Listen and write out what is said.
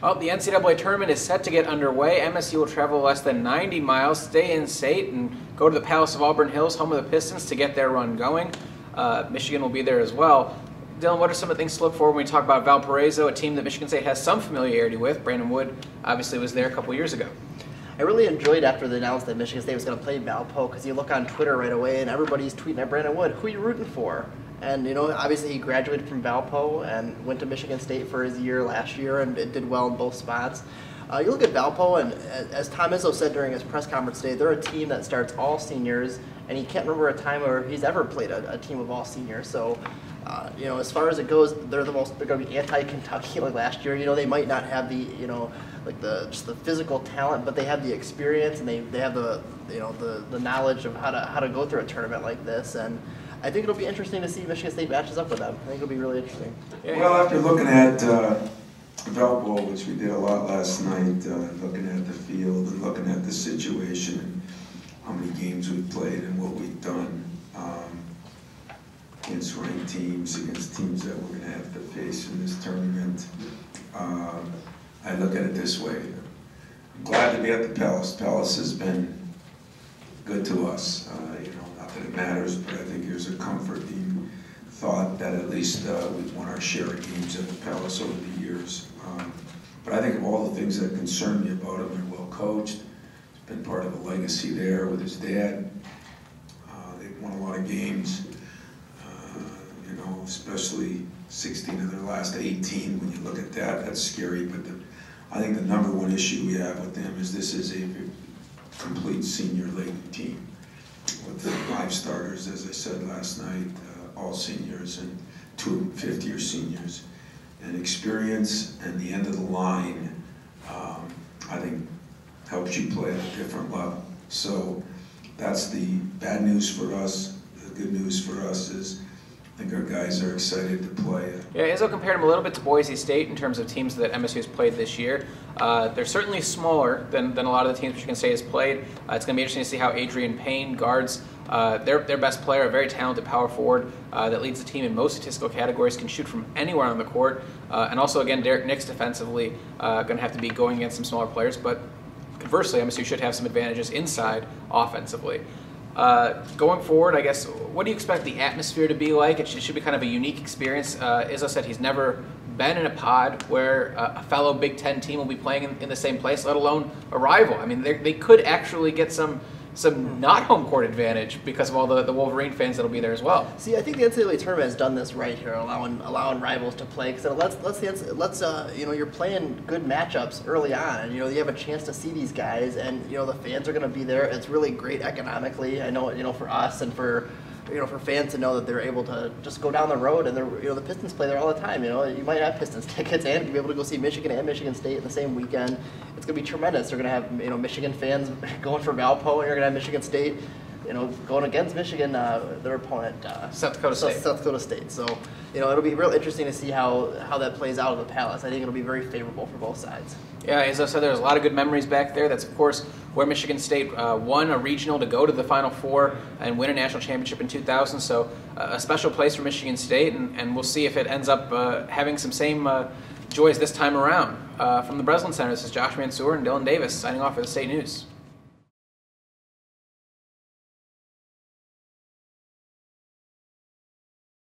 Well, the NCAA Tournament is set to get underway. MSU will travel less than 90 miles, stay in state, and go to the Palace of Auburn Hills, home of the Pistons, to get their run going. Michigan will be there as well. Dillon, what are some of the things to look for when we talk about Valparaiso, a team that Michigan State has some familiarity with? Brandon Wood obviously was there a couple years ago. I really enjoyed after they announced that Michigan State was going to play Valpo, because you look on Twitter right away and everybody's tweeting at Brandon Wood, who are you rooting for? And, obviously he graduated from Valpo and went to Michigan State for his year last year and did well in both spots. You look at Valpo, and as Tom Izzo said during his press conference today, they're a team that starts all seniors, and he can't remember a time where he's ever played a team of all seniors. So, as far as it goes, they're going to be anti-Kentucky like last year. They might not have the, just the physical talent, but they have the experience, and they have the knowledge of how to go through a tournament like this. And I think it'll be interesting to see Michigan State matches up with them. I think it'll be really interesting. Well, after looking at Valpo, which we did a lot last night, looking at the field and looking at the situation and how many games we've played and what we've done against ranked teams, against teams that we're going to have to face in this tournament, I look at it this way. I'm glad to be at the Palace. Palace has been good to us. Not that it matters, but I think there's a comforting thought that at least we've won our share of games at the Palace over the years. But I think of all the things that concern me about him, they're well coached. It's been part of a legacy there with his dad. They've won a lot of games, especially 16 of their last 18. When you look at that, that's scary. But I think the number one issue we have with them is this is a complete senior-laden team with 5 starters, as I said last night, all seniors and 2 fifth-year seniors. And experience and the end of the line, I think, helps you play at a different level. So that's the bad news for us. The good news for us is I think our guys are excited to play. Yeah, Izzo compared him a little bit to Boise State in terms of teams that MSU has played this year. They're certainly smaller than a lot of the teams Michigan State has played. It's going to be interesting to see how Adrian Payne guards their best player, a very talented power forward that leads the team in most statistical categories, can shoot from anywhere on the court. And also, again, Derek Nix defensively going to have to be going against some smaller players. But conversely, MSU should have some advantages inside offensively. Going forward, I guess, what do you expect the atmosphere to be like? It should be kind of a unique experience. Izzo said he's never been in a pod where a fellow Big Ten team will be playing in the same place, let alone a rival. I mean, they could actually get some not home court advantage because of all the Wolverine fans that'll be there as well. See, I think the NCAA tournament has done this right here, allowing rivals to play, because it lets you're playing good matchups early on, and you have a chance to see these guys, and the fans are going to be there. It's really great economically. I know for us and for fans to know that they're able to just go down the road, and the Pistons play there all the time. You might have Pistons tickets and be able to go see Michigan and Michigan State in the same weekend. It's going to be tremendous. They're going to have Michigan fans going for Valpo, and you're going to have Michigan State going against Michigan, their opponent, South Dakota State. South Dakota State. So it'll be real interesting to see how that plays out at the Palace. I think it'll be very favorable for both sides. Yeah, as I said, there's a lot of good memories back there. That's, of course, where Michigan State won a regional to go to the Final Four and win a national championship in 2000. So a special place for Michigan State, and we'll see if it ends up having some same joys this time around. From the Breslin Center, this is Josh Mansour and Dillon Davis signing off for the State News.